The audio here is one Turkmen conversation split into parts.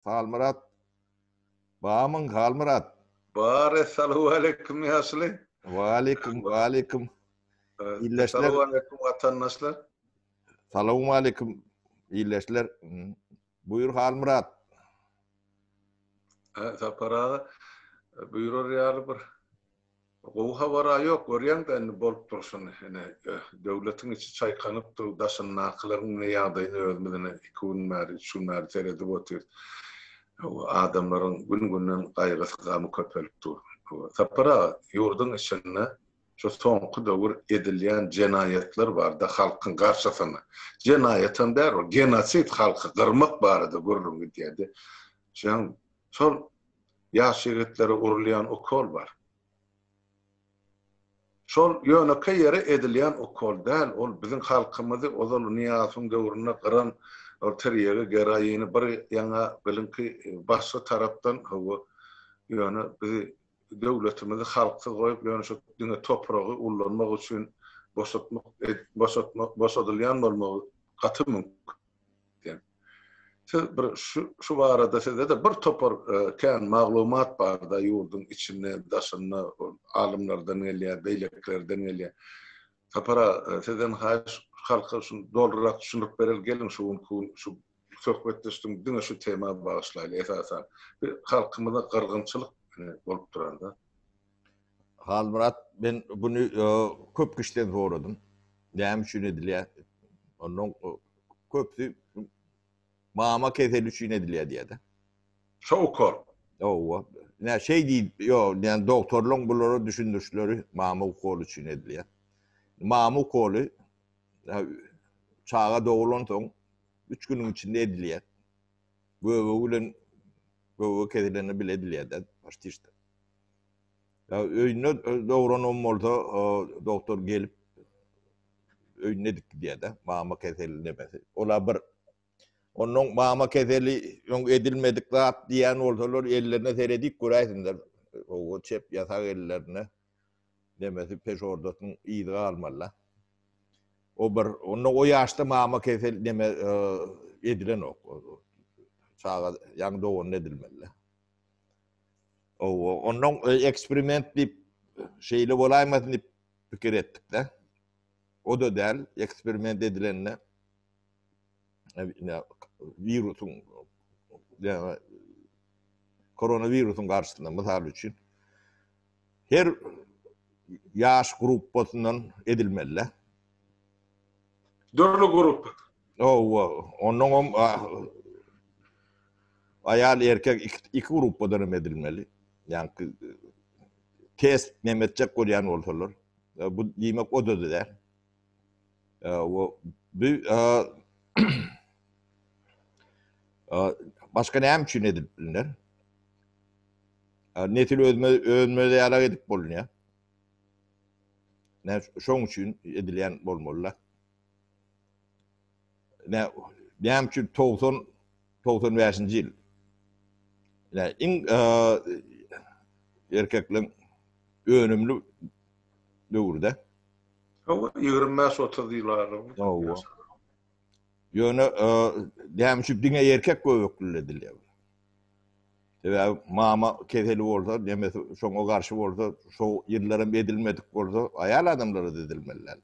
Halmurat. Bağımın Halmurat. Bare salamu aleyküm yaslı. Aleyküm. İyileşler. Salamu aleyküm vatandaşlar. Salamu aleyküm. İyileşler. Buyur Halmurat. Tapara buyurur yani bir. O havara yok. Oryan da bolup dursun. Devletin içi çaykanıp da daşın nakıların ne yağdayını ölmeden 2 gün meri, 3 gün meri teredi otuyor. Adamların gün kaygısı kamı köpelip dur. Tapara yurdun içine şu sonku dövür edilyen cenayetler var da halkın karşısına. Cenayetin der o genosit halkı kırmak barıdı görürüm diyedi. Şu sol yaş yiğitleri urlayan o kol var. Sol yönöke yere edilyen o kol değil. O bizim halkımızı o da niyazın dövrüne kıran o teriyeli gerayini bir yana bilinki başı taraftan o yönü bizi devletimizi halkı koyup yani şu dünya toprağı ullanmak için boşatılyan olmağı katı mümkün. Şu arada size de bir topar kan maglumat var da yurdun içinde daşında alimlerden geliyor, beyliklerden geliyor. Tapara sizden halka şunu doldurarak düşünüp verir gelin şu sohbetleştim dünya şu tema bağışlayla esasen halkımızda kırgınçılık olup duranda. Halmurat ben bunu köp kişiden soradım. Näme üçin edilýär? Onun köpsü mama keseli üçin edilýär diýdi. Şokor. Owa. Ne şey değil, yani doktorluğun bunları düşündürüşleri mama kolu üçin edilýär. Mama kolu çağa doğulan soň 3 günün içinde edilýär. Bu kesileni bile edilýär başta işte. Ya öýüne doğuran olmalı doktor gelip öýüne diýdi de mama keseli demesi. Ola bir onun mama keseli edilmedik zat diýen bolsalar ellerine seredik göräýsinler. O çep yasak ellerine demesi peş ordatın iyidi almalı. O bir onu o yaşta mama keseli deme edilen o. Çağa yan doğun edilmeli. Onun eksperiment bir şeyle olaymasını fikir ettik de. O da değil, eksperiment edilenle virüsün, yani koronavirüsün karşısında misal için her yaş grupasından edilmeli. Dörlü grup. Onun ayal erkek iki gruppadan edilmeli. Yani test nemetcek koyan olsalar. Bu demek o da der. Başka näme üçin edilipler? Netil ölmede ýarak edip bolýar. Şoň üçin edilýän bolmaly. Näme üçin 95-nji ýyl. Erkekliň önümlü döwürde. 25-30 ýyllar. Ýöne näme üçin diňe erkek göwekli edilýär. Mama keseli bolsa, demesi şoňa garşy bolsa, şo ýyllarym edilmedik bolsa, aýal adamlara edilmeliler.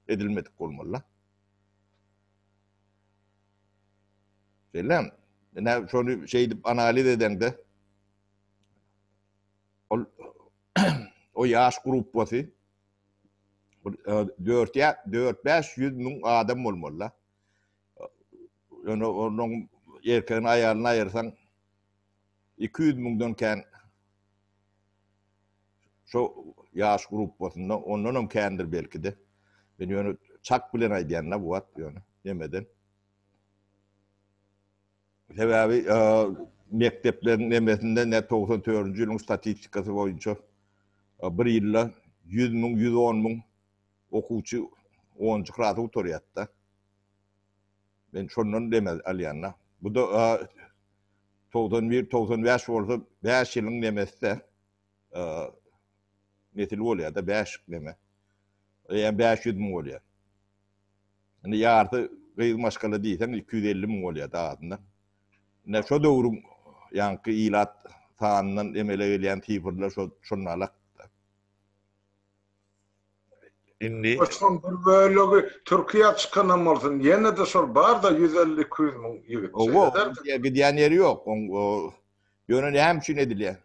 Edilmedik bolmaly. Selam. Şonu şey dip analiz edende o yaş grupasy 4-500 min adam bolmaly. Yani onun erkeğin ayarına ayırsan 200 mindən kän şu yaş grupasında ondan kändir belki de. Ben yani çak bilen aýdýanlar bu wagt yani demeden. Sebebi mekteplerin nemesinde ne 94-nji ýylyň statistikasy boýunça bir ýylda 100 min, 110 min okuwçy 10-njy klasy oturýarda. Ben şondan demez alýanlar. Bu da 91-95 bolsa 5 ýylyň nemesde netil bolýar da 5 neme. Yani 500 min bolýar. Yani ýarty gyzmaşgaly diýsen 250 min bolýar da adında. Ne şo döwrüm yankı ilat taandan emele gelen tifirler şonalak. Indi Osman bir böyle Türkiye çıkanam olsun. Yine de sol bar da 150-200 mün yigit o şeyler. gidiyen yeri yok. O yönü ne için ediliyor?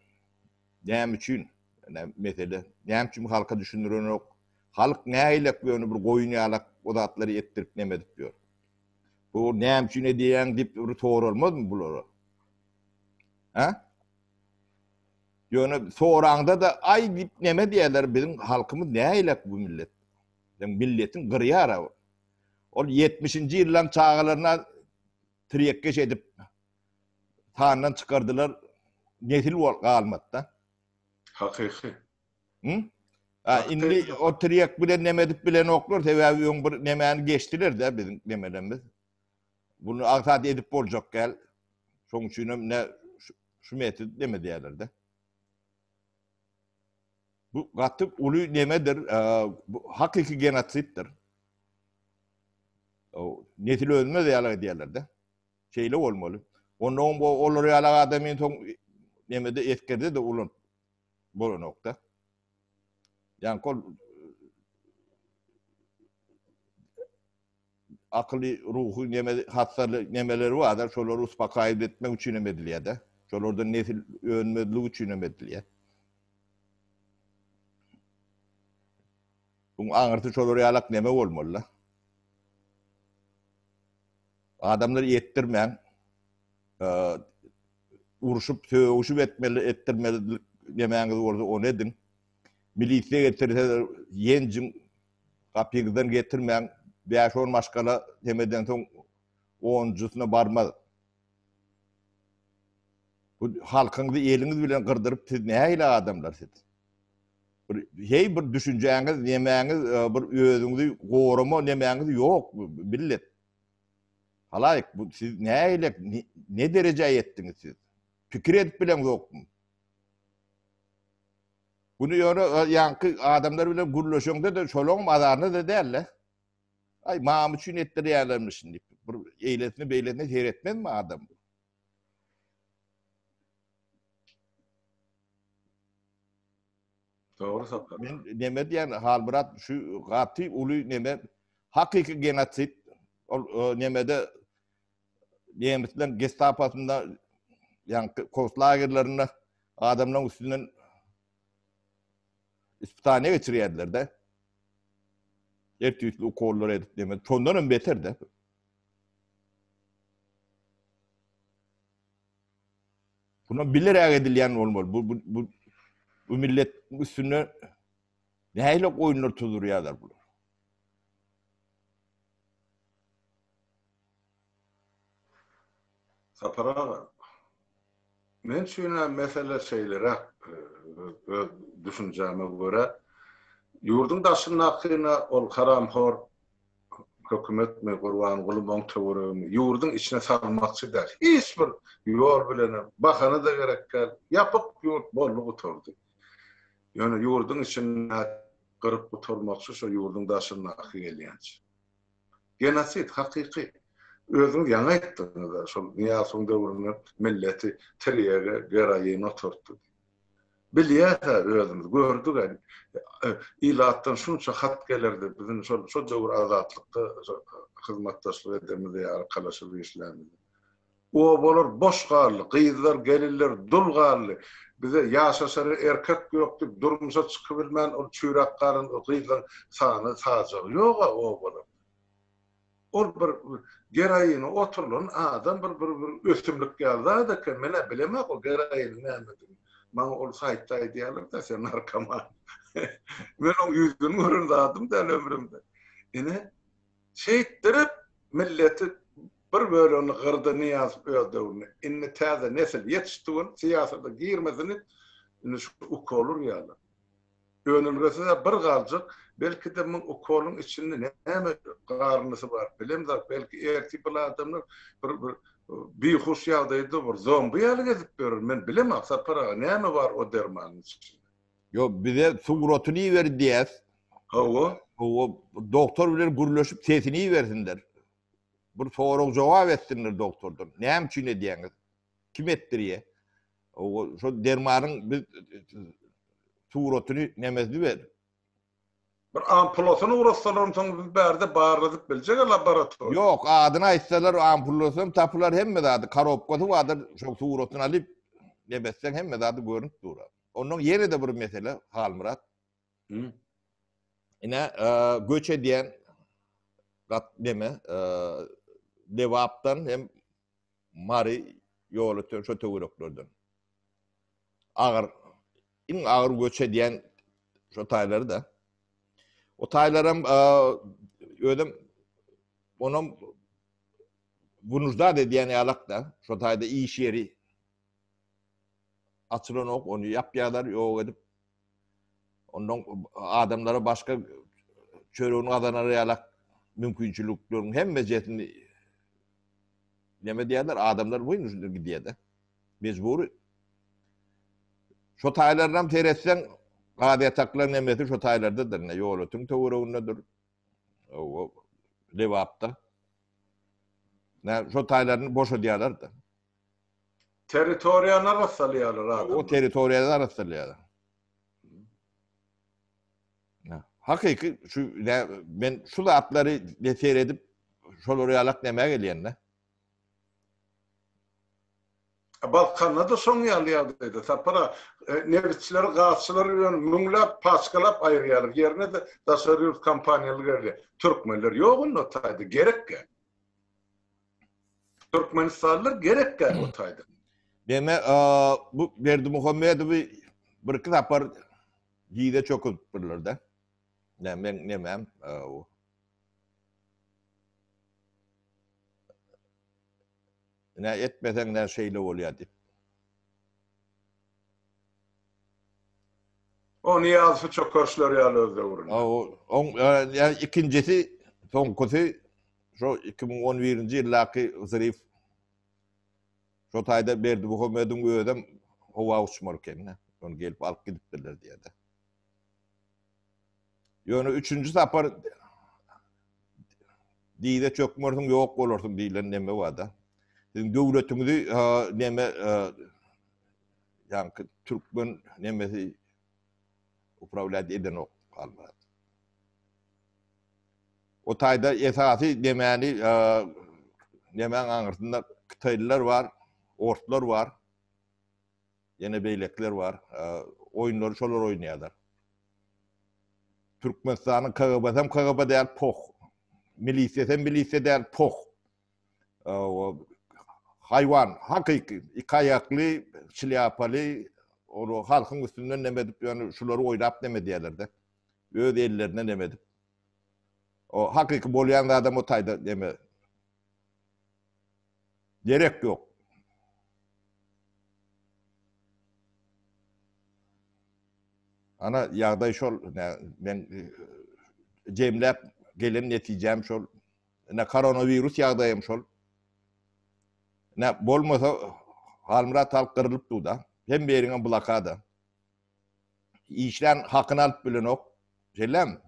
Ne için? Mesela ne için halka düşündürün yok. Halk ne aylak yönü bir koyun yalak o da atları ettirip nemedik diyor. Bu ne için ediyen dip bir doğru olmaz mı bunları? Ha? Yönü sorağında da ay dip neme diyorlar bizim halkımız ne aylak bu millet. Yani milletin gırıya ara. O 70. yılların çağlarına triyekkeş edip Tanrı'dan çıkardılar. Nesil kalmadı da. Hakiki. Hı? Hakiki. Indi o triyek bile nemedip bile noklar. Tevavi yon bir nemeni geçtiler de bizim nemelerimiz. Bunu aksat edip olacak gel. Sonuçta ne şu metin demedi yerlerde. Bu katıp ulu nemedir. Bu hakiki genotittir. O nesil ölmez yerlerde. Şeyle olmalı. Onun bu olur yala adamın son nemede etkerde de ulun bu nokta. Yani kol akıllı ruhu hastalığı nemeleri vardır. Şoları uspa kaybetmek için emediliye de. Şolarda nesil ölmediliği için emediliye. Bu anırtı şoları yalak neme olmalı. Adamları yettirmeyen uruşup söğüşüp ettirmeli yemeğiniz orada o nedin. Milisiye getirirse yencin kapıyıdan getirmeyen 5-10 maşkala demeden son 10'cusuna barmaz. Bu halkınızı eliniz bilen kırdırıp siz ne öyle adamlar siz? Bir düşünceğiniz, yemeğiniz, bir özünüzü koruma yemeğiniz yok millet. Halayık bu siz ne öyle ne dereceye yettiniz siz? Fikir edip bilen yok mu? Bunu yankı adamlar bile gurlaşıyordu da şolong azarını da derler. Ay mamuçun etleri yerlermiş şimdi. Eğletini beyletini seyretmez mi adam? Doğru sapar. Ben neme diyen halbırat şu gati ulu neme hakiki genotsit nemede Nimetlerin Gestapo'sunda yani konslagerlarına adamların üstünden ispitane geçiriyorlar da. Her türlü okulları edip demek. Sondan beter de. Buna bilerek edilen olmalı. Bu millet üstüne neyle oyunlar tutuyorlar bunu. Sapara. Men şuna mesele şeylere düşüneceğime göre yurdun daşının akına ol haramhor hükümet mi kurban gulubon tavırımı yurdun içine salmakçı der. Hiç bir yol bilene bakanı da gerekkel yapıp yurt bolluğu oturdu. Yani yurdun içine kırıp oturmakçı şu yurdun daşının akı geliyenç. Genosit hakiki. Özüm yana ettiğini de şu Niyaz'ın dövrünün milleti teriyege gerayını oturttu. Biliyata özümüz gördük yani ilattan şunça hat gelirdi bizim şu dövr azatlıkta hizmetdaşlık edemizde arkadaşlık işlemizde. O bolur boş garlı, kıyızlar gelirler dul garlı. Bize yaşasarı erkek yok deyip durumsa çıkıbilmen o çüyrak karın o kıyızlar sağını sağacak. Yok o bolur. O bir gerayını oturulun adam bir ösümlük geldi da ki mene bilemek o gerayını neymedim. Bana ol saytta diyelim de sen narkoman. Ben o yüzünü görürdüm da ömrümde. Yine şeyittirip milleti bir böyle onu gırdı niyaz ödevini. İnne taze nesil yetiştiğin siyasete girmesini şu ukolur yani. Önülgesi de bir kalacak. Belki de bu okulun içinde ne karnısı var. Bilemler belki ertipli adamlar bir hoş yağdaydı var. Zombi yalı gezip görür. Ben bilemem. Sapara ne mi var o dermanın içinde? Yo bize sugrotunu ver diyez. Hava? O doktor bilir gurlaşıp sesini versinler. Bir soğuk cevap etsinler doktordan. Ne için ne diyeniz? Kim ettiriye? O şu dermanın bir suratını nemezdi ver. Bir ampulosunu uğraşsalar biz berde bağırdık bilecek laboratuvar. Yok adına aytsalar ampullosun tapılar hemme adı karopkası vardır. Şu suratını alıp nemezsen hemme adı görünüp durur. Onun yeri de bir mesele Halmurat. Hı. Yine göç ediyen deme devaptan hem mari yolu şu tevroklardan. Ağır ağır göç ediyen şu tayları da o taylarım ödüm onun bunuzda dediğin yalak da şu tayda iyi iş yeri açılan ok onu yapyalar yok edip ondan adamlara başka çöreğin adanaları yalak mümkünçülüklerin hem mezetini yeme diyorlar adamlar bu yüzden gidiyor da mecburi şu taylardan teretsen qadiya taklar nemeti şu taylardadır ne yolu tüm tevrağındadır o levapta ne şu taylarını boş ediyorlar da Teritoriyana rastlayalar adam. o teritoriyada rastlayalar. Hakiki şu ne ben şu atları seyredip şol yalak demeye geliyen ne? Balkan'da da son yalyadıydı. Tapara nevitçiler, gazçılar münglap, paskalap ayırıyorlar. Yerine de tasarruf kampanyalı geldi. Türkmenler yok onun otaydı. Gerek ki. Türkmenistanlılar gerek ki otaydı. Deme bu Berdi Muhammed'i bir kitaplar giyde çok öpürler de. Ne ben nemem o. Ne etmesen ne şeyle oluyor deyip. O niyazı çok karşılar yalı uğruna. Yani ikincisi sonkusu şu 2011 yıldaki zırif şu tayda Berdi Muhammed'in ödem hava uçmarken ne? Onu gelip alıp gidiptirler diye de. Yani üçüncü sapar diyde çökmüyorsun yok olursun diyilen neme var da. Devletimizi neme yani Türkmen nemesi upravlat eden o kalmadı. O tayda esası demeni nemen anırtında Kıtaylılar var, Ortlar var, yine beylekler var, oyunları şolar oynuyorlar. Türkmenistan'ın KGB değil poh. Milise değil poh. Hayvan, hakiki, iki ayaklı, şilyapalı, onu halkın üstünden nemedip, yani şuları oynap nemediyorlar da. Öyle ellerine nemedip. O hakiki bolyan adam o tayda neme. Gerek yok. Ana yağday şol, ben cemlep gelen neticem şol. Ne koronavirüs yağdayım şol. Ne bolmasa Halmurat halk kırılıp da. Hem berine blokada. İşlen hakkını alıp bilen ok. Şeylem.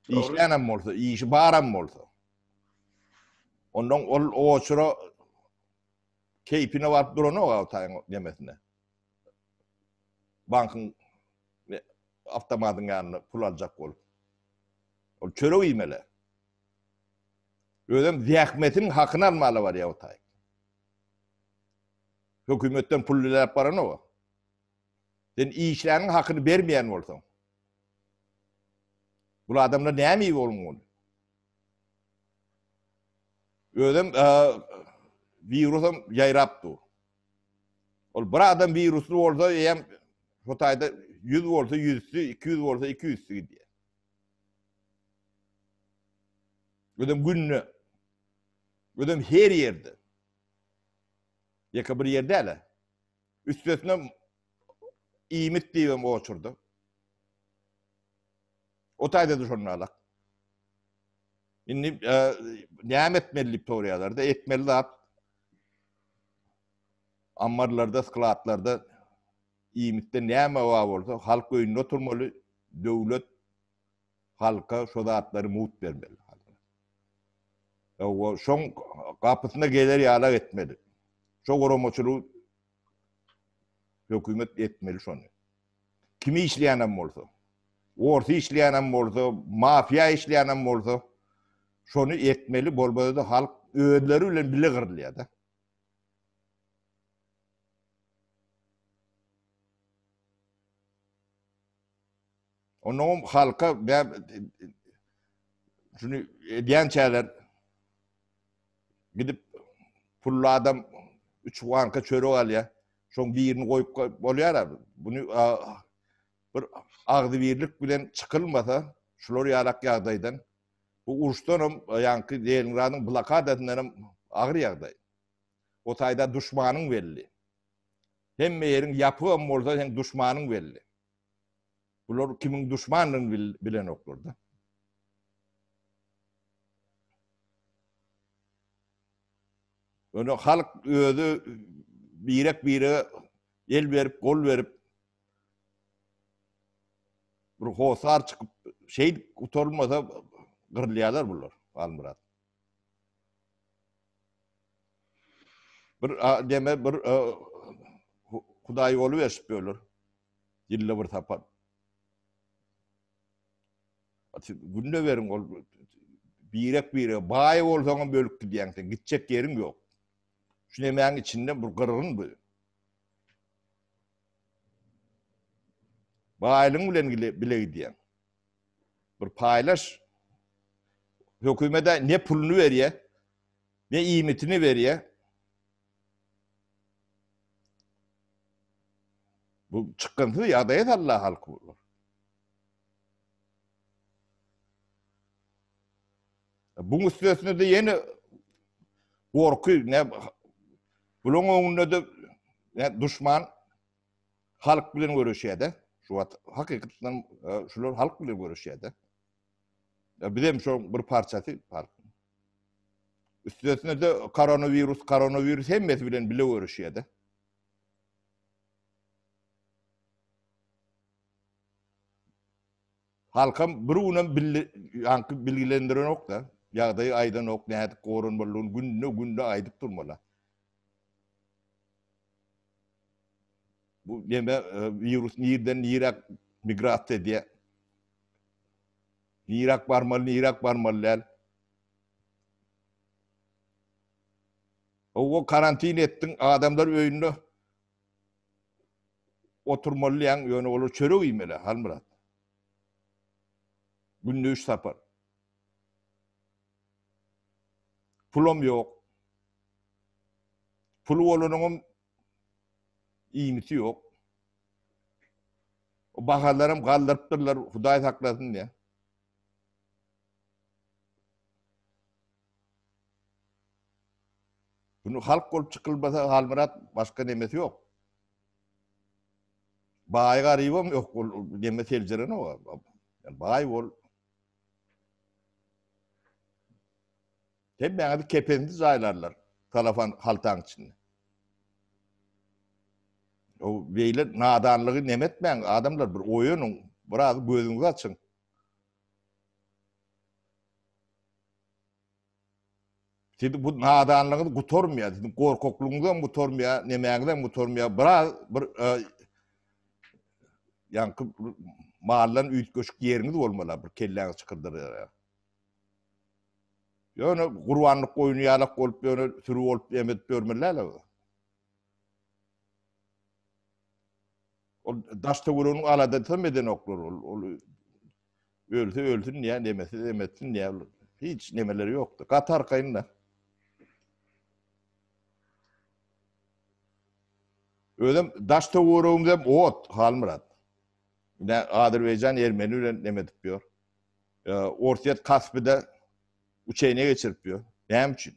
İşlenem olsa, işi bağıram olsa. Ondan o sıra keyfine varıp duran o avtayın demesine. Bankın avtomatın yanına pul alacak olup. O çöre uymele. Ödem ziyahmetin hakkını almalı var ya avtayın. Hükümetten pullular paranı o. Sen işlerinin hakkını vermeyen olsan. Bu adamlar ne mi olmalı? Ödem virüsüm yayraptı. Ol bir adam virüsü olsa hem Hatay'da 100 olsa 100'sü, 200 olsa 200'sü diye. Ödem günlü. Ödem her yerde. Yaka bir yerde hele. Üstesine İmit diyem o oturdu. O tayda düşürün alak. Şimdi neyem etmeli oryalarda? Etmeli de ammarlarda, skılatlarda İmit'te neyem var olsa halk önüne oturmalı, devlet halka şu dağıtları muht vermeli. O son kapısına gelir yağlar etmeli. Çok oromoçulu Hökümet etmeli şonu. Kimi işleyenem bolsa, orta işleyenem bolsa, mafya işleyenem bolsa, şonu etmeli, bolbada da halk öğüdleri bilen bile gırılıyor da. Onun halka şunu diyen şeyler gidip pullu adam 3 banka çörek alıyor. Şoň birini koyup bolýar abi. Bunu bir agdy birlik bilen çıkılmasa, şular ýalak ýagdaýdan bu uruşdanam ýanky Leningradyň blokada edilenlerim agyr ýagdaý. O taýda düşmanyň belli. Hemme ýeriň ýapy bolsa hem düşmanyň belli. Bular kimiň düşmanyny bilen oklarda. Onu halk özü bire el berip, gol berip bir hosar çıkıp şey utorulmasa gırlayalar bunlar. Almırat. Bir deme bir Hudaý olu verip bölür. Dille bir tapar. Günde verin ol bire baý bolsaň bölüp diýäňsen gitjek ýeriň ýok. Şu nemeğin içinde bir gırgın bu. Baýlyň bilen bile gidiyen. Bir paylaş. Hökümete ne pulunu veriyor, ne iýmitini veriyor. Bu çıkıntı ýagdaýa Allah halkı olur. Bunun üstüne de yeni korku ne bunun önünde de düşman halk bilen görüşýärde. Şu hakikaten şular halk bilen görüşýärde. Bilem şu bir parçasy halk. Üstüne de koronavirus hemmesi bilen bile görüşýärde. Halkam bir unan bilgilendiren ok da, ýagdaýy aýdan ok, nähäti gorunmalygyny günde aýdyp durmalar. Bu neme virüs nirden nirak migrat diye. Nirak barmalı. O karantin ettin adamlar öýünde oturmalyyan ýöne olur çörek ýemeli Halmurat. Günde 3 sapar. Pulum ýok. Pulu bolanyň iýmiti ýok. O bahalarym galdyrypdyrlar, Hudaý saklasyn diye. Bunu halk bolup çykylmasa Halmurat başka nemesi ýok. Baý garybam ýok, neme seljeren o. Yani baý bol. Hep bäňe kependi jaýlarlar, telefon haltaň içinde. O beýle nadanlygy nemetmäň adamlar bir oýunyň biraz gözüňizi açyň. Şimdi bu nadanlygy gutormaýar, gorkoklugyňdan gutormaýar, nemäňden gutormaýar, biraz bir ýanky mahallan üýtgeşik ýeriňiz bolmaly, bir kelläňiz çykyrdyrar. Ýöne gurbanlyk goýuny ýalak bolup, ýöne sürü bolup emet görmelerler. O daşta vurun alada temeden oklar ol. Öldü niye demesin niye hiç nemeleri yoktu. Katar kayınla. Öyle daşta vurun dem ot Halmurat. Ne Azerbaycan Ermeni öyle demedik diyor. Ortaya Kasp'de uçağına geçirpiyor. Ne için?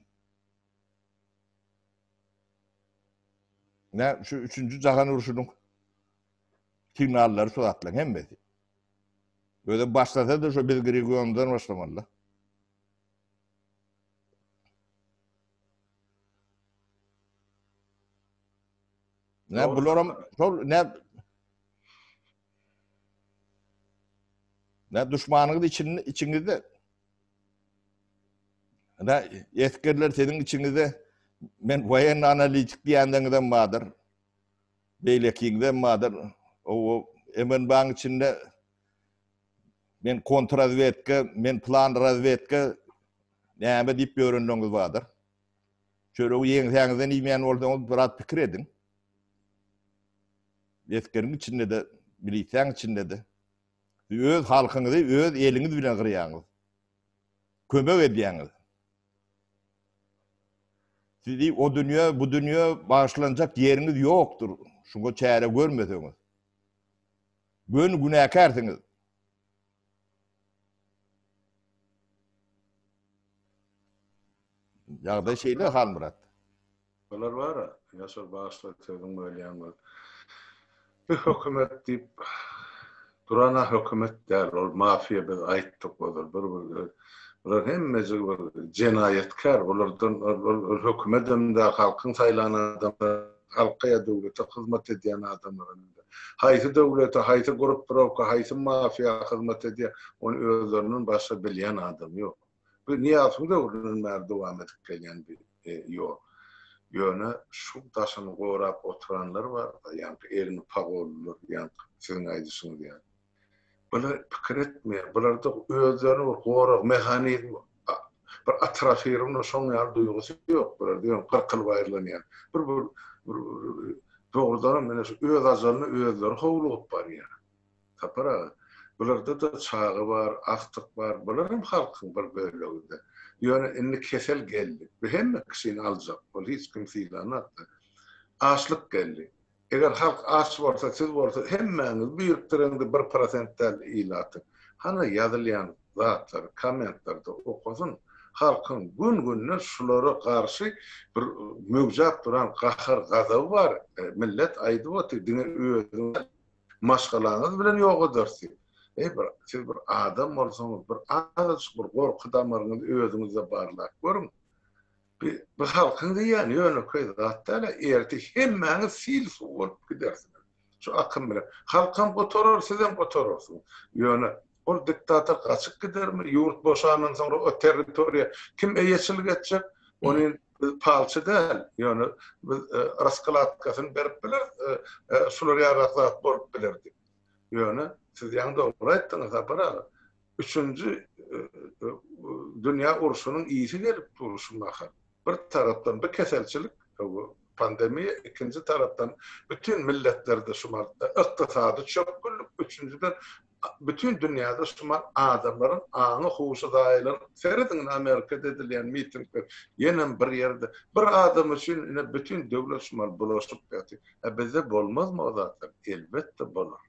Ne şu 3. Cahan Uruşu'nun signalları suratlan hemmesi. Böyle başlasa da şu Belgrad'dan başlamalı. Ne bulurum ne düşmanının içinizde ne yetkililer senin içinizde ben bayan analitik diyenlerden vardır. beýlekinde mader o emen baň içinde men kontrazvedka, men plan razvedka näme diýip ýörendiňiz bardyr. Şöyle ýeňsäňizden iýmen bolsaňyz bir at pikir edin. Eskeriň içinde de, bilýän içinde de öz halkyňyzy, öz eliňiz bilen gyrýaňyz. Kömek edýäňiz. Sizi o dünya, bu dünya bağışlanacak yeriniz yoktur. Şuna çare görmeseňiz. Gün günäkärsiniz. Ýagdaý şeýle hal Murat. Olar var, ýaşar bağışlatygyň bolýan bol. Bir hökümet diýip durana hökümet däl, ol mafiýa biz aýtdyk bolar. Bular hemmesi bir jenayetkar, olardan hökümetimde halkyň saýlanan adamlar, halka döwlete hyzmat edýän adamlar. Haýsy döwlete, haýsy grupperovka, haýsy mafiýa hyzmat edýär, onu özleriniň başa bilýän adam ýok. Bu niýaty döwründen bäri dowam edip gelýän bir ýol. Ýöne şu daşyny gorap oturanlar bar, ýa-ni elini pagollar, ýa-ni siziň aýdyşyňyz ýa. Bular pikir etmeýär, bularda özlerini bir gorap mehanizm, bir atrafyryny şoň ýaly duýgusy ýok. Bular diýen 40 ýyl baýrlanýar. Bir doğrudan mene şu öz ajalyny özleri howlup barýar. Tapara bularda da çağı var, aktyk var. Bular hem halkyň bir bölegi. Ýöne indi kesel geldi. Bu hemme kişini aljak. Bol hiç kim filanatdy. Açlyk geldi. Eger halk aç bolsa, siz bolsa hemmäňiz büýükdirende 1% ilatyn. Hana ýazylýan zatlar, kommentlarda okusun. Halkyň gün-güne şulara karşı bir mögzap duran gahar gazaby var. Millet aýdyp otyr, dine özüňiz maşgalaňyz bilen ýogadyrsy. Siz bir adam bolsaňyz, bir az bir gorky damaryňyz özüňizde barlap görüň. Bir halkyň diýen ýöne köýdatda erti hemmäňiz sil bolup gidersiniz. Şu akym bilen. Halkam gotorar, sizem gotorarsyň. Ýöne ol diktator gaçyp gidermi? Ýurt boşanan soňra o territoriýa kim eýeçilik etjek? Onuň palçy däl. Ýöne biz raskalaatkasyny berip biler, şular ýaraklap bolup bilerdi. Ýöne siz ýa-ni dogry aýtdyňyz apara. Üçüncü dünya uruşunun iyisi gelip duruşunmağa. Bir taraftan bir keselçilik, pandemi, ikinci taraftan bütün milletlerde şumal iktisadi çökkünlük, üçüncüden bütün dünyada şumal adamların anı huşu daýylar. Seredin Amerika'da edilen mitingler, yenen bir yerde bir adam için yine bütün devlet şumal bulaşıp ýaty. Bizde bolmaz mı o zatlar? Elbette bolar.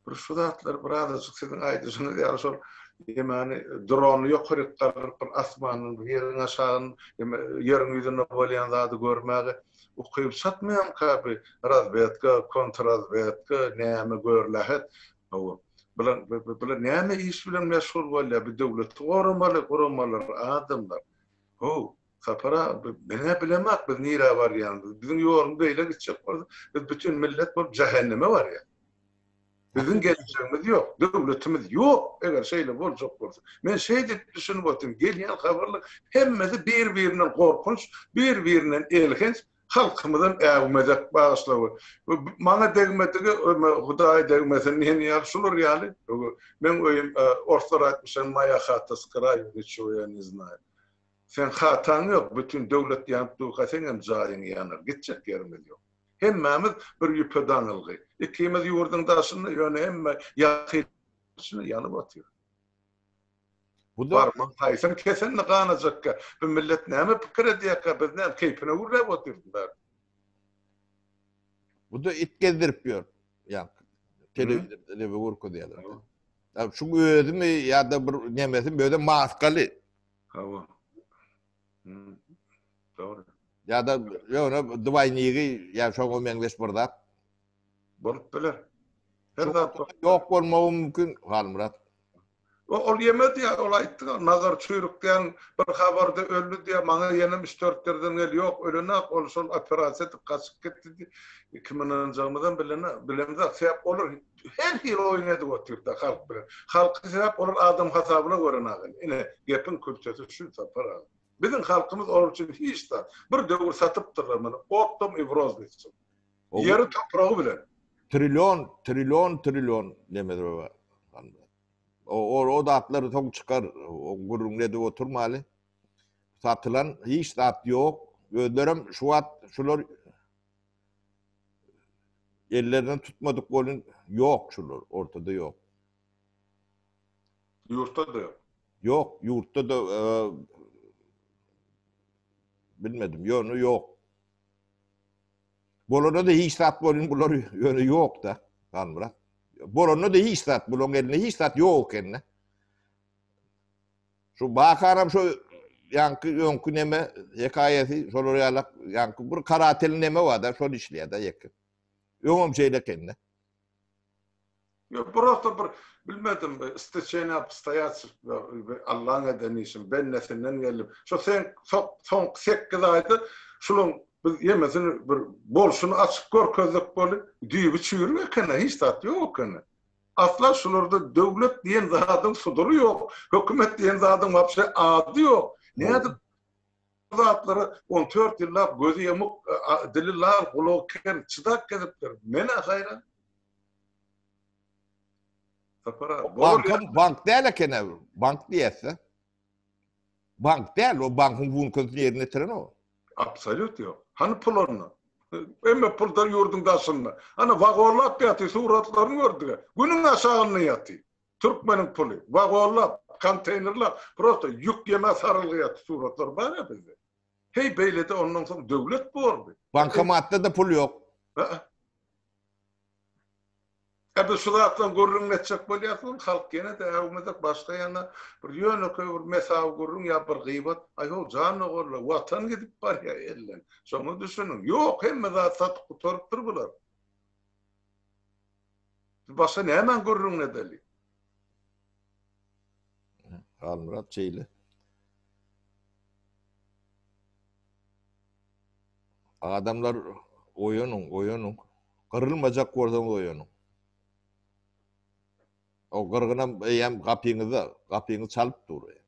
Bir şu zatlar bir azıcık sizin aýdyşyňyz ýa-ni şol ýa-ni drony ýokary garryp bir asmanyň ýeriň aşagyny ýeriň ýüzüne bolýan zady görmäge ukyp satmaýan kaby razvedka, kontrazvedka, näme görlähet. Bular näme iş bilen meşgul bolýar? Bir döwlet goramalar adamlar. Sapara bene bilemek biz nira barýan. Bizim ýolumyz beýle gitjek bolsa, biz bütün millet bolup jahanneme barýar. Bizim geleceğimiz yok, devletimiz yok. Eğer şeyle boljak bolsa. Men şeýle düşünüp otyrm, gelýän habarlar hemmesi bir-birinden korkunç, bir-birinden elhinç, halkymyzdan äwmedek bağışlawy. Maňa degmedigi, Hudaý degmesin näme ýarşylar ýaly. Men öýüm ortalar aýtmyşam maýa hatysy kraýyny şoýa ne znay. Sen hataň ýok, bütün döwlet ýanpdy, gaseň hem jaýyň ýanar, gitjek ýerimiz ýok. Hemmemiz bir yüpeden ılgı. İkimiz yurdun daşını yöne hemme yakışını yanıp atıyor. Var mı? Haysan kesinlikle kanacak. Bu millet näme pikir edýär, biz näme keyfine urlap otyrdylar. Bu da it gezdirip ýör. Ýa, telewizionda urku diýerler. Şu özümi ýa-da bir nämesin böyle maskaly. Hawa. Doğru. Ya da ýöne dywaynygy ýa şoňa meňleş burdap bolup biler. Her zat ýok bolmagy mümkin hal Murat. Ol ýemedi ýa ol aýtdy, nazar çüýrük diýen bir habarda öldü diýe maňa ýene 3-4 gel ýok, ölenek ol şol operasiýa gaçyp gitdi. 2000-njy bilemde sebäp olur. Her ýyl oýnady otyrda halk bilen. Halk sebäp olur adam hasabyna görenägen. Ine gepin külçesi şu tapara. Bizim halkımız onun için hiç de bir döwür satıp durlar mana. Optom ivroz diýsin. Yarı toprağı bile. Trilyon demedir o. O da atları tok çıkar. O gurrunglede oturmalı. Satılan hiç sat yok. Ödürüm şular ellerinden tutmadık golün yok şular. Ortada yok. Yurtta da yok. Yok. Yurtta da bilmedim. Yönü yok. Bolona da hiç sat golün bunlar yönü yok da. Kanmıra. Bolona da hiç sat. Bolon eline hiç sat yok eline. Şu bakaram şu yonkü neme hikayeti şolar yalak yankı bir karateli neme var da şol işliyor da yakın. Yongum şeyle kendine. Yok burası bir bilmedim isteçene apstayat Allah'ın edenişim ben nesinden geldim. Şu sen son 8 ayda şunun yemesini bir bolşunu açık görkezlik böyle düyübü çürüyor kana hiç tat yok kana. Asla şularda devlet diyen zatın suduru yok. Hükümet diyen zatın vapşe adı yok. Ne adı zatları 14 yıllar gözü yamuk dililer kulakken çıdak gezipler. Mene hayran. Bank değil kene. Bank diyese. Bank değil o bankın bunun közünü yerine tiren o. Absolut yok. Hani pullarını. Emme pullar yurdun daşında. Hani vagorlap yatı suratlarını gördü. Günün aşağını yatı. Türkmenin pulu. Vagorlap, konteynerler. Prosto yük yeme sarılı yatı suratlar var ya bizde. Hey beylede ondan sonra devlet bu orada. Bankamatta da pul yok. Ebi suratlan gurrun netçek bolyasın, halk gene de evmedik başka yana bir yönü köy bir mesav gurrun ya bir gıybat. Ay o canı gorla, vatan gidip var ya ellen. Sonra düşünün, yok hemme zat satıp kutarıp durbular. Başka ne hemen gurrun nedeli? Almurat şeyle. Adamlar oyunun. Kırılmayacak oradan oyunun. O kırgına yem kapıyını çalıp duruyor.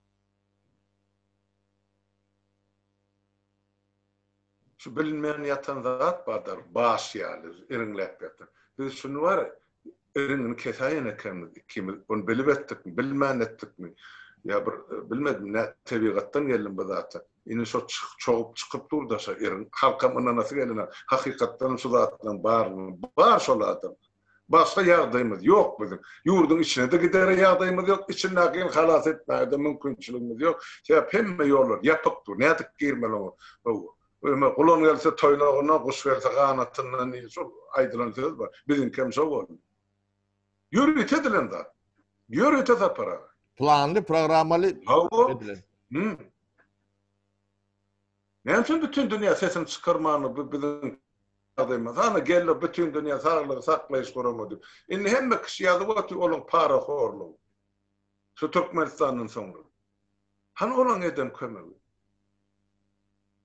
Şu bilinmeyen yatan zat vardır, baş yani, erinlep yatan. Biz şunu var ya, erinin kesayene kimi, onu bilip ettik mi, bilmeyen ettik mi? Ya bilmedim ne tebigattan geldim bu zaten. Yine şu çıkıp durdu şu erin. Halkamına nasıl gelene, hakikattan şu zatla bar şoladım. Başka yağdayımız yok bizim. Yurdun içine de gidere yağdayımız yok. İçinden halas etmeye mümkünçülüğümüz yok. Hemme yollar yapıp dur. Ne yadık girmeli o. Kulon gelse toynağına, kuş gelse kanatından aydılan söz var. Bizim kimse var. Yürüyüt edilen de. Yürüyüt ede para. Planlı, programalı edilen. Ne için bütün dünya sesini çıkarmanı bizim adayımız. Hani gelir bütün dünya sağlığı saklayış kuramadı. İnni hemme kişi yazı vatı olun para horlu. Şu Türkmenistan'ın sonra. Hani olan edem kömeli.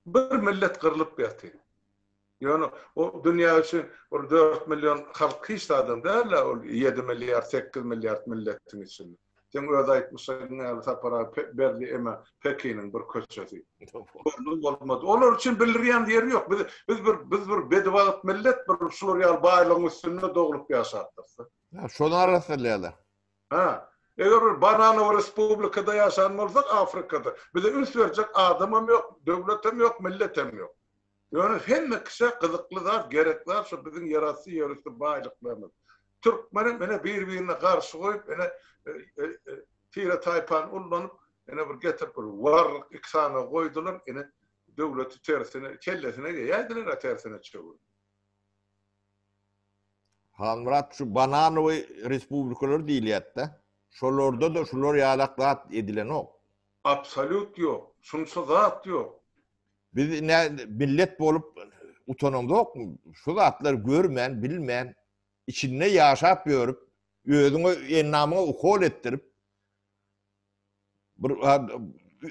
Bir millet kırılıp yatıyor. Yani o dünya için 4 milyon halk hiç adam değil la 7 milyar 8 milyar milletin içinde. Sen öyle aytmışsın yani para berli ema Pekin'in bir köşesi. Olmadı. Onlar için biliryen yeri yok. Biz bir bedavalık millet bir şuraya bağlılığın üstünde doğulup yaşattık. Şunu arasınlar. Ha. Eğer banana respublikada yaşanmazsak Afrika'da. Bir de üns verecek adamım yok, devletim yok, milletim yok. Yani hem kişi kızıklılar, gerekler şu bizim yarası yarısı bağlılıklarımız. Türkmenin birbirine karşı koyup tire taypan ullanıp bir getirip varlık iksana koydular. Devleti tersine, kellesine yaydılar tersine çevir. Murat şu Bananoy Respublikaları değil yatta. Şolorda da şolor yalaklat edilen o. Absolut yok. Şunsa zat yok. Biz ne millet bolup utanımda yok mu? Şu zatları görmeyen, bilmeyen, içinde yaşap görüp, özünü ennamına ukol ettirip, bir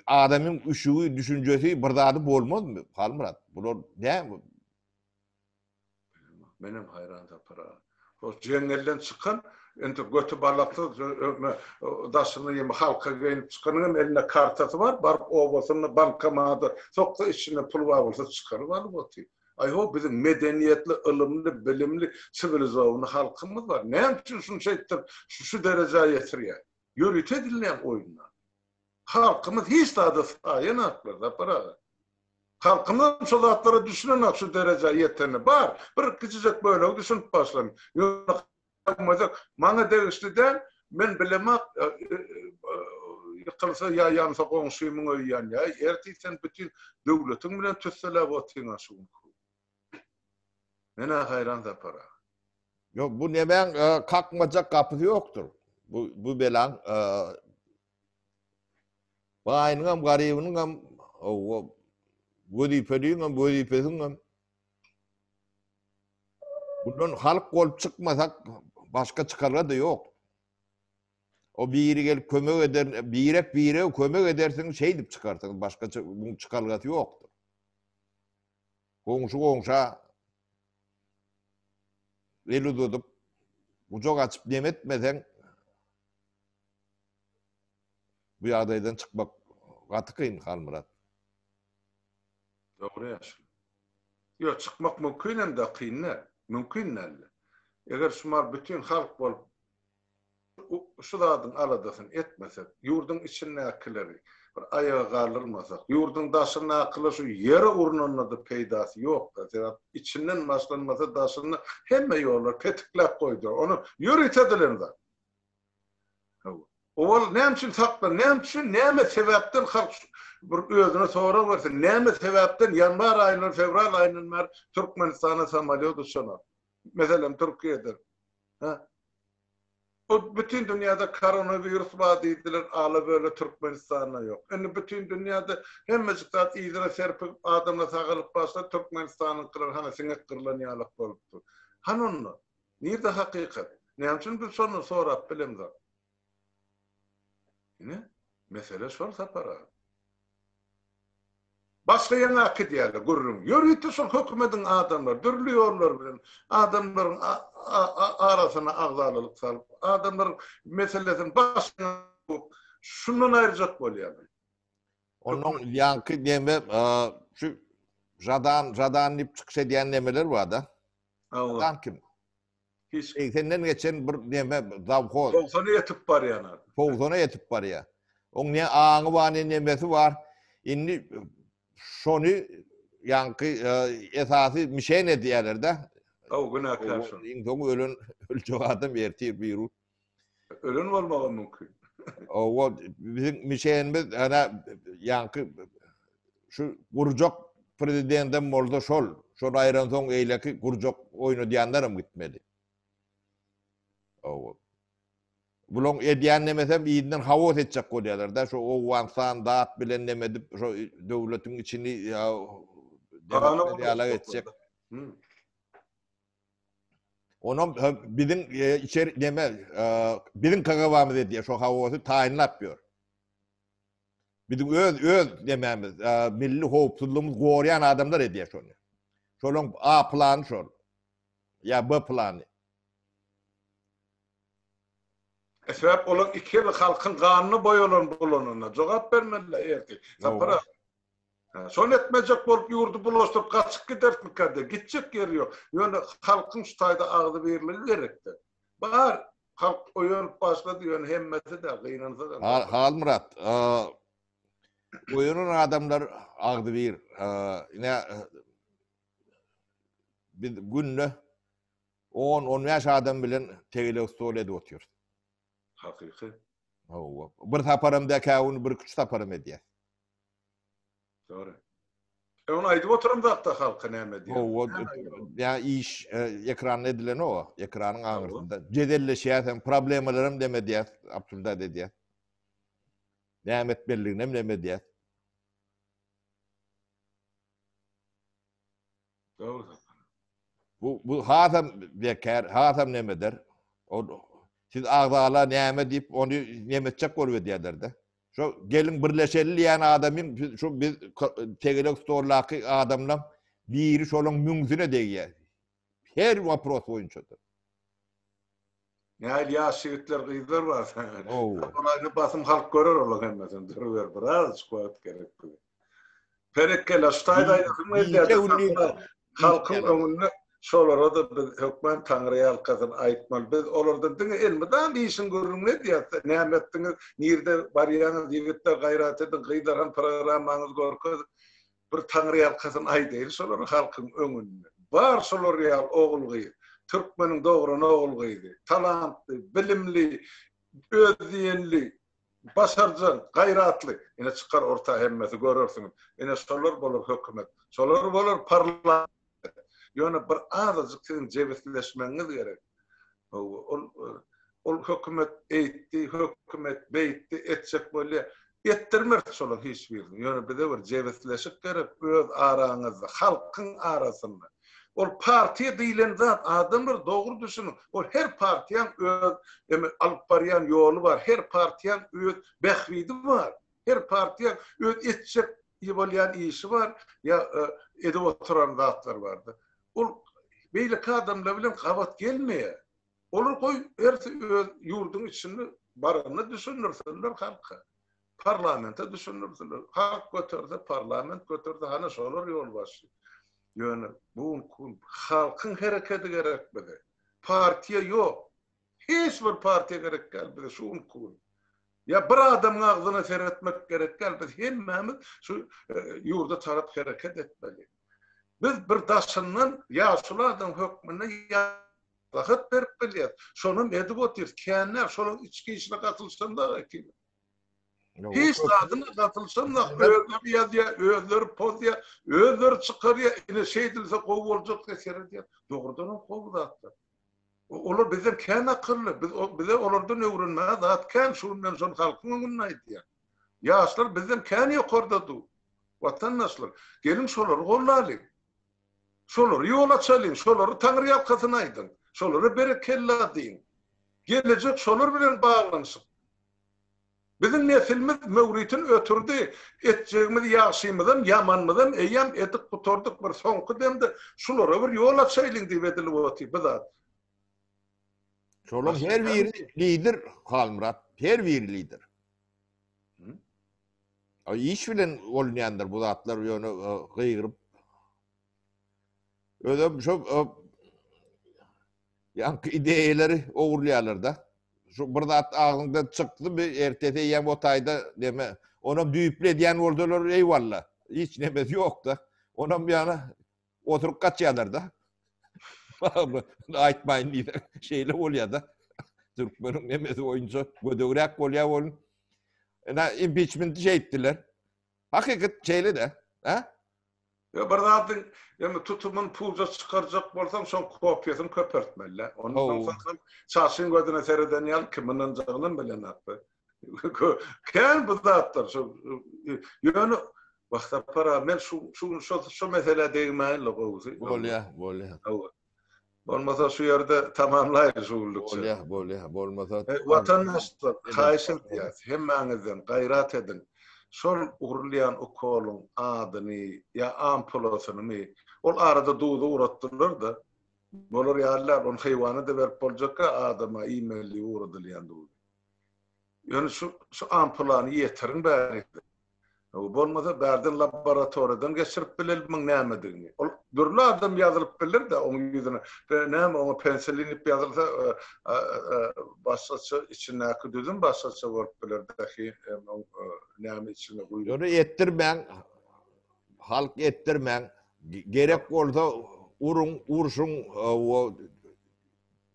adamın üşüğü, düşüncesi bir dadı bolmaz mı? Murat, bunlar ne mi? Benim hayran da para. O cengelden çıkan, ente götü barlaktı, daşını yeme halka gelip çıkanın eline kartası var, barıp obasını bankamada, soktu içine pul var olsa çıkarı var bu. Ayho bizim medeniyetli, ılımlı, bilimli, sivilizovlu halkımız var. Ne için şunu şeydir, şu dereceye getiriyor? Yürüt edilen oyunlar. Halkımız hiç daha da sayın haklar da para. Halkımın solatları düşünün şu dereceye yeterli. Var. Bir küçücük böyle düşünüp başlayın. Bana demiştiden ben bilemek yıkılsa ya yansa komşuyumun oyyan ya. Ertiysen bütün devletin bilen tütsele batıyla şun. Nene hayran da para. Yok bu nemen kalkmayacak kapısı yoktur. Bu belan bayının garibinin o vazifesinin bundan halk olup çıkmasak başka çıkarı da yok. O biri gelip kömek eder, bire kömek edersiniz şey deyip çıkartın. Başka bunun çıkarılatı yoktur. Komşa eli tutup bucak açıp demetmeden bu yağdaydan çıkmak katı kıyın Halmurat. Doğru yaşlı. Yok çıkmak mümkün hem de kıyın ne? Mümkün ne? Eğer şumar bütün halk olup şu dağın aladasın etmesek, yurdun içine akılları, ayağa kaldırmasak, yurdun daşına akıllı şu yere urnunla da peydası yok da. İçinden başlanmasa daşını hemme yollar petiklep koydu. Onu yürütediler de. O ne için sakla, ne için, ne sebepten halk bir özüne soru versin. Ne sebepten yanvar ayının, fevral ayının Türkmenistan'a samalıyordu şuna. Mesela Türkiye'de. O bütün dünyada koronavirüs var dediler, ağla böyle Türkmenistan'da yok. Yani bütün dünyada hemmecikler İzra serpip adamla sağılıp başla Türkmenistan'ın kırır, hani sinek kırılan yağlık oluptu. Han onu. Nerede hakikat? Ne için bir sonra bilimde. Yine mesele sorsa para. Başlayan akı diyorlar, gurrum. Yürüytü son hükümetin adamlar, dürlüyorlar. Adamların arasına ağzalılık salıp, adamların meselesini başına şundan ayıracak oluyor. Onun yankı deme şu radan ip çıkışa diyen demeler var da. Radan kim? Hiç. Senden geçen bir deme davko. Polsana yetip var yani. Polsana yetip var ya. Onun ne ağını var ne nemesi var. İnni şonu yankı esası bir şey ne diyorlar da. O günah karşı. İnsan ölecek adam ertir bir ruh. Ölün olmalı mümkün. O bizim mişeğimiz ana yankı şu kurcak prezidentten molda şol ayran son eyleki kurcak oyunu diyenlerim gitmeli. O bulon ediyen demesem iyinden havos edecek koyuyorlar da şu o vansan dağıt bilen demedip şu devletin içini ya demediyalar edecek. Onun bizim içeri deme bizim kagavamız ediyor şu havosu tayin yapıyor. Bizim öz dememiz milli hopsuzluğumuz koruyan adamlar ediyor şunu. Şolun A planı şol. Ya B planı. Sebep olan iki yıl halkın kanunu boyulan bulununa. Cevap vermediler erkek. Sapara. Son etmeyecek bolup yurdu bulaştırıp kaçıp gidersin kadar. Gidecek yeri yok. Yani halkın şutayda ağzı verilmeli gerekti. Bahar halk oyun başladı yani hemmeti de kıynansa da. Halmurat. Oyunun adamlar ağzı bir ne bir günle 10-15 adam bilen tegele stolede oturuyor. Hakiki. Bir taparım da kavun bir küç taparım ediyor. Doğru. Onu aydıp oturum da hatta halka ne ediyor. Ya iş ekran edilen o. Ekranın ağırlığında. Cedelleşiyorsan problemlerim demediyor. Abdülda dediyor. Nimet belliğine demediyor. Doğru. Bu hatam bekar, hatam nemeder. O siz ağzala nimet deyip onu nimetçek oluyor diyorlar da. Şu gelin birleşeli yani adamın şu biz tegelek storlaki adamla biri şolun mümküne değiyor. Her vapros oyuncudur. Yani ya şehitler kıyılar var. Ona basım halk görür olan hemmeden. Duruver biraz kuat gerek. Perekkele, ştayda yapım ediyor. halkın öňünde şolara da biz hökmen Taňry'a alkazyn aýtmaly. Biz olardan diňe elmeden bir işin görünme diýär. Nämetdiňiz, nirde barýaňyz, ýigitler gaýrat edin, gyýdaran programaňyz görkezip bir Taňry'a alkazyn aýdyr, şolar halkyň öňünde. Bar şolar ýal ogulgy, türkmeniň dogran ogulgy, talantly, bilimli, özdiýenli, basarjan, gaýratly. Ine çykar orta hemmeti görürsiňiz. Ine şolar bolar hökümet, şolar bolar parlament. Ýöne bir azajyk siziň jebetleşmeňiz gerek. Ol hökümet eýtdi, hökümet beýtdi, etjek bolýar. Etdirmer şolar hiç birini. Ýöne bize bir jebetleşik gerek öz araňyzda, halkyň arasynda. Ol partiýa diýilen zat adamlar dogry düşünün. Ol her partiýaň öz alyp barýan ýoly bar, her partiýaň öz behwidi bar. Her partiýaň öz etjek bolýan işi bar, ýa edip oturan zatlar bardy. Ol beýle adamlar bilen gabat gelmeýär. Olur koy erti ýurduň içinde barany düşünürsinler halka. Parlamenta düşünürsinler. Halk götürdi, parlament götürdi, hana şolar ýol başly. Ýöne bu halkyň hereketi gerek bize. Partiýa ýok. Hiç bir partiýa gerek gelmedi şu unkun. Ya bir adamyň agzyna seretmek gerek gelmedi. Hemmemiz şu ýurda tarap hereket etmeli. Biz bir daşyndan ýaşulardan hökmüne wagt berip bilýär. Şonu edip otyr, känler şonuň içki işine gatylşanda ki. Hiç adyna gatylşanda özleri pozýa, özleri çykarýar, ine şeýdilse gowy boljak diýär. Dogrudan gowy zatlar. Olar bizden kän akylly, bize olardan öwrenmäge zat kän şundan şol halkyň öňüne aýdýar. Ýaşlar bizden kän ýokarda du. Watandaşlar, gelin şolary gollaly. Şolary ýola çalyn, şolary Taňry'a alkazyny aýdyn. Şolary berekella diýin. Gelecek şolar bilen baglanşyp. Bizim nesilimiz mewritin ötürdi, etjegimiz ýaşymyzdan, ýamanmyzdan eýem etip gutordyk bir soňky demde şolara bir ýol açaýlyň diýip edilip otyr bizat. Şolar her bir lider Halmurat, her bir lider. İş bilen bolýandyr bu zatlar ýöne gyýryp. Ödüm şu yankı ideýeleri ogurlaýarlar da. Şu bir zat agyňda çykdy, bir ertete ýa otayda deme. Ona düýüple diýen boldylar, eýwallah. Hiç nemesi ýok da. Ona bir ýana oturup gaçýarlar da. Aýtmaýyn diýdi. Şeýle bolýar da. Türkmeniň nemesi oýunçy gödögrek bolýar bolun. Impeachment etdiler. Hakikat şeýle de. Ha? Ya bir zatın tutumun pulca çıkaracak bolsam şon kopyasyny köpertmeli. Ondan sonra çarşyn gözüne sereden ýal kimin anjagyndan bilen atdy. Kän bu zatlar şu ýöne wagta para men şu mesele diýmän logozy. Bolýar. Olmasa şu ýerde tamamlaýar şuwlukça. Bolýar. Bolmasa Watandaşlar haýsyn diýär. Hemmäňizden gaýrat edin. Şol urlayan okolun adyny ya ampulasyny ol arada duýdy uratdylar da bolar ýalar on heýwany da berip boljakka adama e-mailli uradylýan duýdy. Ýöne şu ampulany ýetirin bäri. O bolmasa bärdin laboratoriýadan geçirip bilelim nämedigini. Ol durly adam ýazylyp bilir de oň ýüzüne näme oňa pensilinip ýazylsa başgaça içindäki düzün başgaça bolup biler dahi näme içinde guýup. Ýöne etdirmäň, halk etdirmäň, gerek bolsa urşuň o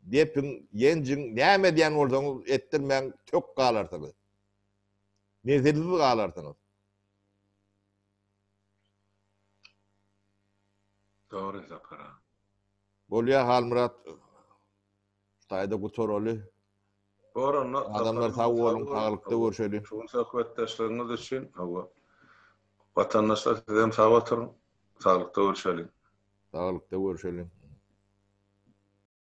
depin, ýenjiň näme diýen bolsaň etdirmäň tök galarsyňyz. Nezirli galarsyňyz. Doğru zapara. Bolýar Halmurat taýda gutoroly. Boranna Adamlar sag bolun, sagylykda görüşeli. Şu söhbetdeşleriniz üçin watandaşlar sizem sag oturun, sagylykda görüşeli. Sagylykda görüşeli.